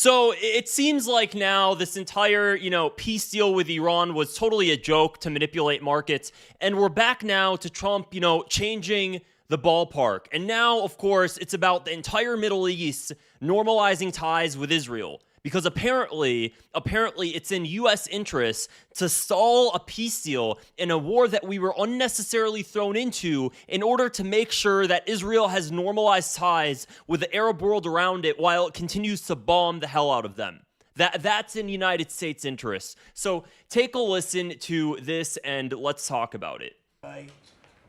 So it seems like now this entire, peace deal with Iran was totally a joke to manipulate markets. And we're back now to Trump, changing the ballpark. And now, of course, it's about the entire Middle East normalizing ties with Israel. Because apparently it's in U.S. interests to stall a peace deal in a war that we were unnecessarily thrown into in order to make sure that Israel has normalized ties with the Arab world around it while it continues to bomb the hell out of them. That's in United States interests. So take a listen to this and let's talk about it.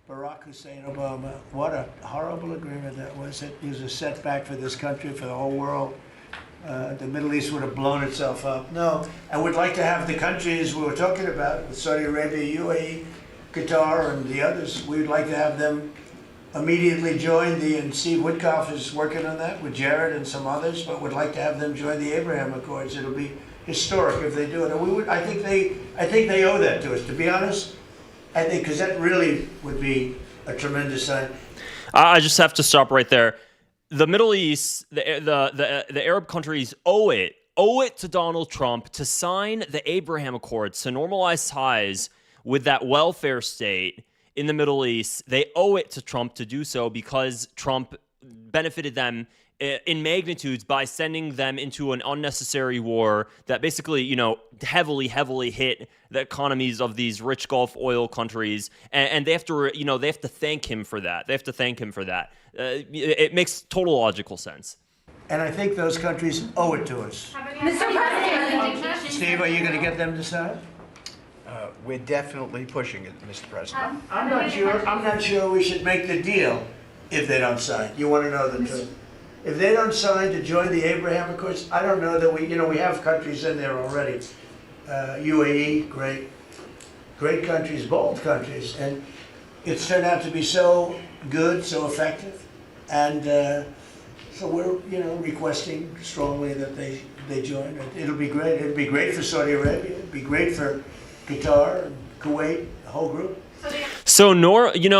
Barack Hussein Obama, what a horrible agreement that was. It was a setback for this country, for the whole world. The Middle East would have blown itself up. No, and we'd like to have the countries we were talking about, with Saudi Arabia, UAE, Qatar, and the others, we'd like to have them immediately join and Steve Witkoff is working on that with Jared and some others, but would like to have them join the Abraham Accords. It'll be historic if they do it. And I think they owe that to us, to be honest. I think, because that really would be a tremendous sign. I just have to stop right there. The Middle East, the Arab countries owe it to Donald Trump to sign the Abraham Accords to normalize ties with that welfare state in the Middle East. They owe it to Trump to do so because Trump benefited them in magnitudes by sending them into an unnecessary war that basically, heavily hit the economies of these rich Gulf oil countries, and they have to, they have to thank him for that. It makes total logical sense. And I think those countries owe it to us. Mr. President, Steve, are you going to get them to sign? We're definitely pushing it, Mr. President. I'm not sure we should make the deal if they don't sign. You want to know the truth? If they don't sign to join the Abraham Accords, I don't know that we have countries in there already. UAE, great countries, bold countries, and it's turned out to be so good, so effective, and so we're requesting strongly that they join. It'll be great. It'll be great for Saudi Arabia. It'll be great for Qatar and Kuwait, the whole group. So,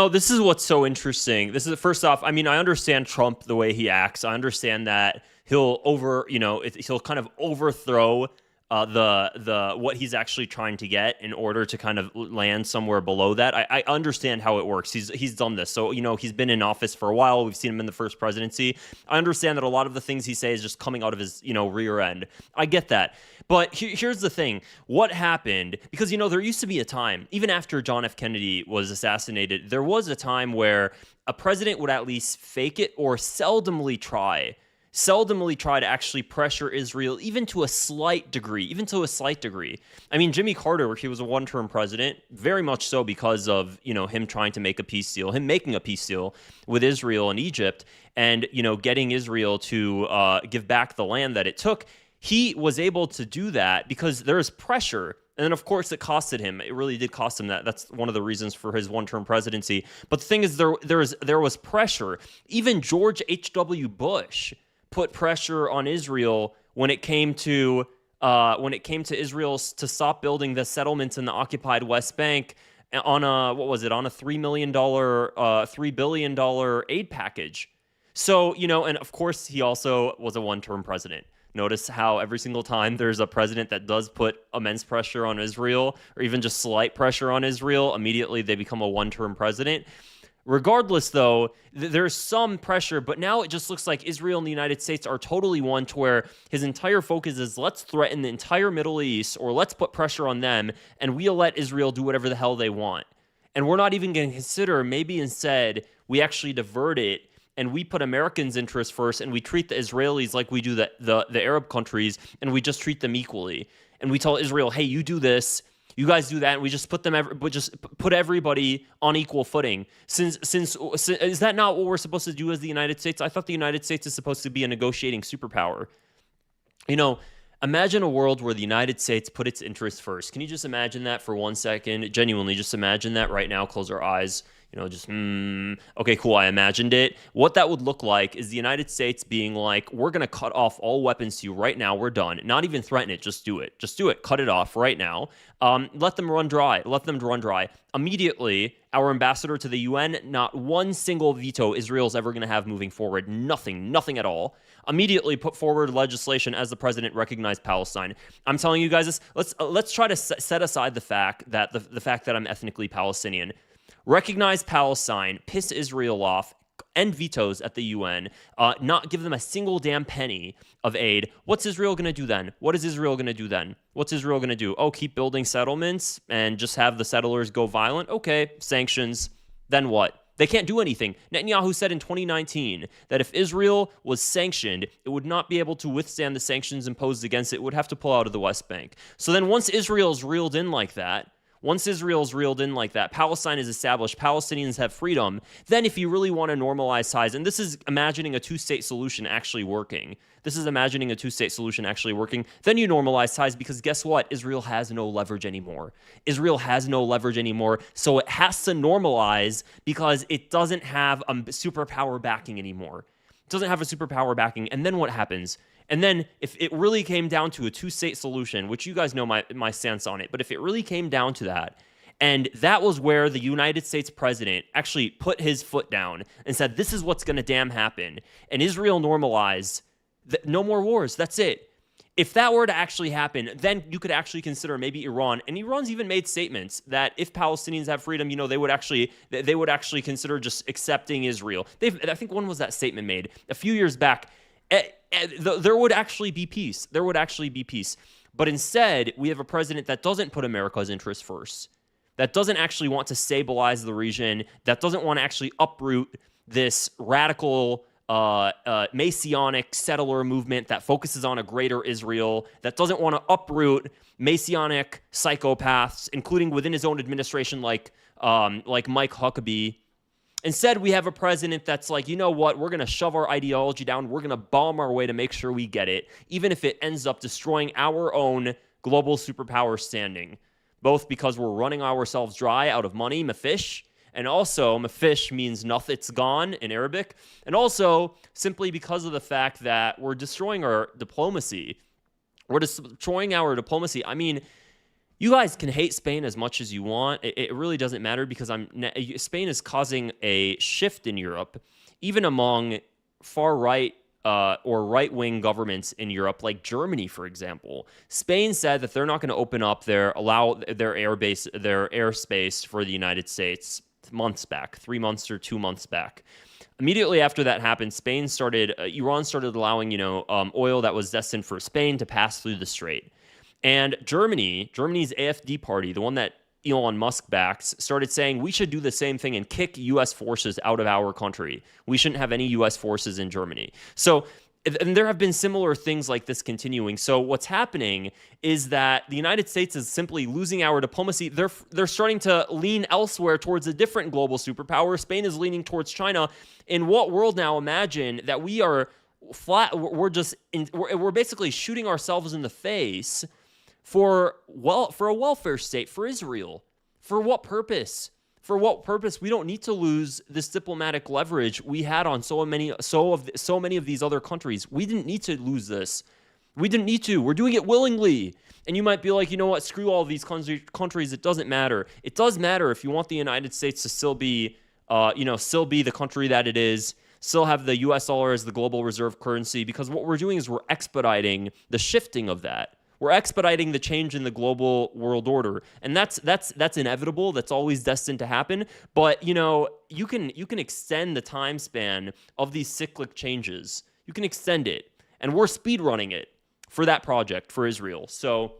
this is what's so interesting. This is, first off, I understand Trump the way he acts. I understand that he'll kind of overthrow the what he's actually trying to get in order to kind of land somewhere below that. I understand how it works. He's done this. So, he's been in office for a while. We've seen him in the first presidency. I understand that a lot of the things he says is just coming out of his, rear end. I get that. But here's the thing. What happened, because, there used to be a time, even after John F. Kennedy was assassinated, there was a time where a president would at least fake it or seldomly try to actually pressure Israel, even to a slight degree. Jimmy Carter, he was a one-term president, very much so because of, him trying to make a peace deal, him making a peace deal with Israel and Egypt, and, getting Israel to give back the land that it took. He was able to do that because there is pressure. And then, of course, it costed him. It really did cost him that. That's one of the reasons for his one-term presidency. But the thing is, there was pressure. Even George H.W. Bush put pressure on Israel when it came to Israel to stop building the settlements in the occupied West Bank on a $3 billion aid package. So, and of course he also was a one-term president. Notice how every single time there's a president that does put immense pressure on Israel, or even just slight pressure on Israel, immediately they become a one-term president. Regardless, though, there's some pressure, but now it just looks like Israel and the United States are totally one, to where his entire focus is let's threaten the entire Middle East, or let's put pressure on them, and we'll let Israel do whatever the hell they want. And we're not even going to consider, maybe instead we actually divert it and we put Americans' interests first, and we treat the Israelis like we do the Arab countries, and we just treat them equally. And we tell Israel, hey, you do this, you guys do that, and we just put everybody on equal footing. Since is that not what we're supposed to do as the United States? I thought the United States is supposed to be a negotiating superpower. Imagine a world where the United States put its interests first. Can you just imagine that for 1 second? Genuinely, just imagine that right now. Close our eyes. Just, okay, cool, I imagined it. What that would look like is the United States being like, we're going to cut off all weapons to you right now. We're done. Not even threaten it. Just do it. Just do it. Cut it off right now. Let them run dry. Let them run dry. Immediately, our ambassador to the UN, not one single veto Israel's ever going to have moving forward. Nothing at all. Immediately put forward legislation as the president recognized Palestine. I'm telling you guys this. Let's try to set aside the fact that the fact that I'm ethnically Palestinian. Recognize Palestine, piss Israel off, end vetoes at the UN, not give them a single damn penny of aid. What's Israel going to do then? What is Israel going to do then? What's Israel going to do? Oh, keep building settlements and just have the settlers go violent? Okay, sanctions. Then what? They can't do anything. Netanyahu said in 2019 that if Israel was sanctioned, it would not be able to withstand the sanctions imposed against it. It would have to pull out of the West Bank. So then once Israel's reeled in like that, Palestine is established, Palestinians have freedom, then if you really want to normalize ties, and this is imagining a two-state solution actually working, then you normalize ties because guess what? Israel has no leverage anymore. So it has to normalize because it doesn't have a superpower backing anymore. And then what happens? And then if it really came down to a two-state solution, which you guys know my stance on it, but if it really came down to that, and that was where the United States president actually put his foot down and said, this is what's going to damn happen, and Israel normalized, no more wars, that's it. If that were to actually happen, then you could actually consider maybe Iran, and Iran's even made statements that if Palestinians have freedom, they would actually consider just accepting Israel. I think when was that statement made? A few years back. There would actually be peace. But instead, we have a president that doesn't put America's interests first, that doesn't actually want to stabilize the region, that doesn't want to actually uproot this radical Messianic settler movement that focuses on a greater Israel, that doesn't want to uproot Messianic psychopaths, including within his own administration like Mike Huckabee. Instead, we have a president that's like, you know what, we're going to shove our ideology down, we're going to bomb our way to make sure we get it, even if it ends up destroying our own global superpower standing, both because we're running ourselves dry out of money, mafish, and also mafish means nothing, it's gone in Arabic, and also simply because of the fact that we're destroying our diplomacy. I mean, you guys can hate Spain as much as you want. It really doesn't matter because Spain is causing a shift in Europe, even among far-right or right-wing governments in Europe, like Germany, for example. Spain said that they're not going to open up their airspace for the United States 3 months or 2 months back. Immediately after that happened, Iran started allowing oil that was destined for Spain to pass through the strait. And Germany's AfD party, the one that Elon Musk backs, started saying we should do the same thing and kick U.S. forces out of our country. We shouldn't have any U.S. forces in Germany. So, and there have been similar things like this continuing. So what's happening is that the United States is simply losing our diplomacy. They're starting to lean elsewhere towards a different global superpower. Spain is leaning towards China. In what world now imagine that we are flat? We're basically shooting ourselves in the face for a welfare state for Israel. For what purpose? We don't need to lose this diplomatic leverage we had on so many of these other countries. We didn't need to lose this. We didn't need to. We're doing it willingly. And you might be like, you know what? Screw all these countries. It doesn't matter. It does matter if you want the United States to still be the country that it is. Still have the U.S. dollar as the global reserve currency, because what we're doing is we're expediting the shifting of that. We're expediting the change in the global world order, and that's inevitable. That's always destined to happen. But you can extend the time span of these cyclic changes. You can extend it, and we're speed running it for that project for Israel. So,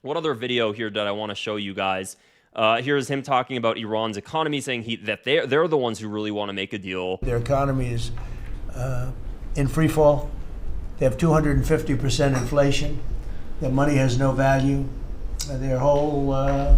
what other video here did I want to show you guys? Here's him talking about Iran's economy, saying that they're the ones who really want to make a deal. Their economy is in free fall. They have 250% inflation. Their money has no value. Their whole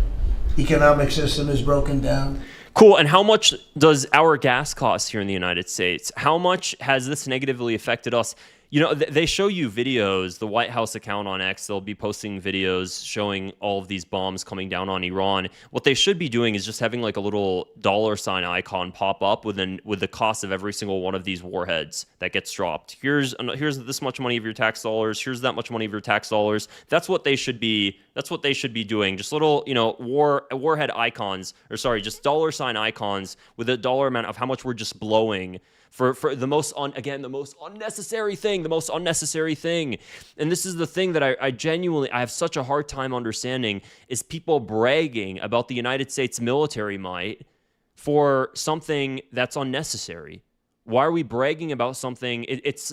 economic system is broken down. Cool. And how much does our gas cost here in the United States? How much has this negatively affected us? You know, they show you videos, the White House account on X, they'll be posting videos showing all of these bombs coming down on Iran. What they should be doing is just having like a little $ icon pop up with the cost of every single one of these warheads that gets dropped. Here's this much money of your tax dollars. Here's that much money of your tax dollars. That's what they should be doing. Just little, warhead icons, or sorry, just $ icons with a dollar amount of how much we're just blowing for the most unnecessary thing. And this is the thing that I genuinely have such a hard time understanding, is people bragging about the United States military might for something that's unnecessary. Why are we bragging about something? It's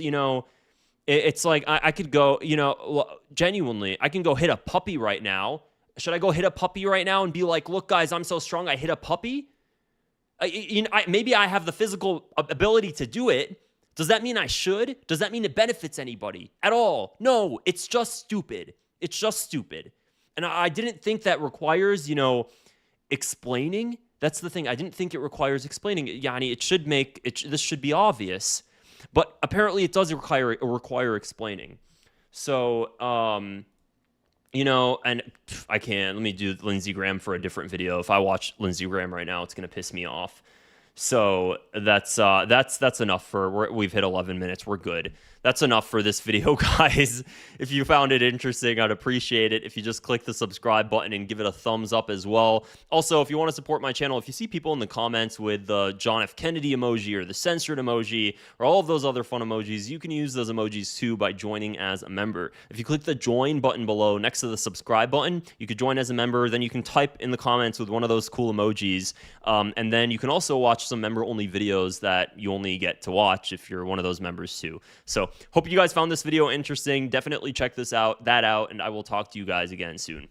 like I could go, genuinely, I can go hit a puppy right now. Should I go hit a puppy right now and be like, look, guys, I'm so strong, I hit a puppy? Maybe I have the physical ability to do it. Does that mean I should? Does that mean it benefits anybody at all? No, it's just stupid. And I didn't think that requires, explaining. That's the thing. I didn't think it requires explaining. Yanni, this should be obvious. But apparently it does require explaining. So, and I can't. Let me do Lindsey Graham for a different video. If I watch Lindsey Graham right now, it's gonna piss me off. So that's enough we've hit 11 minutes. We're good. That's enough for this video, guys. If you found it interesting, I'd appreciate it if you just click the subscribe button and give it a thumbs up as well. Also, if you want to support my channel, if you see people in the comments with the John F. Kennedy emoji or the censored emoji or all of those other fun emojis, you can use those emojis too by joining as a member. If you click the join button below next to the subscribe button, you could join as a member. Then you can type in the comments with one of those cool emojis. And then you can also watch some member-only videos that you only get to watch if you're one of those members too. So hope you guys found this video interesting. Definitely check that out, and I will talk to you guys again soon.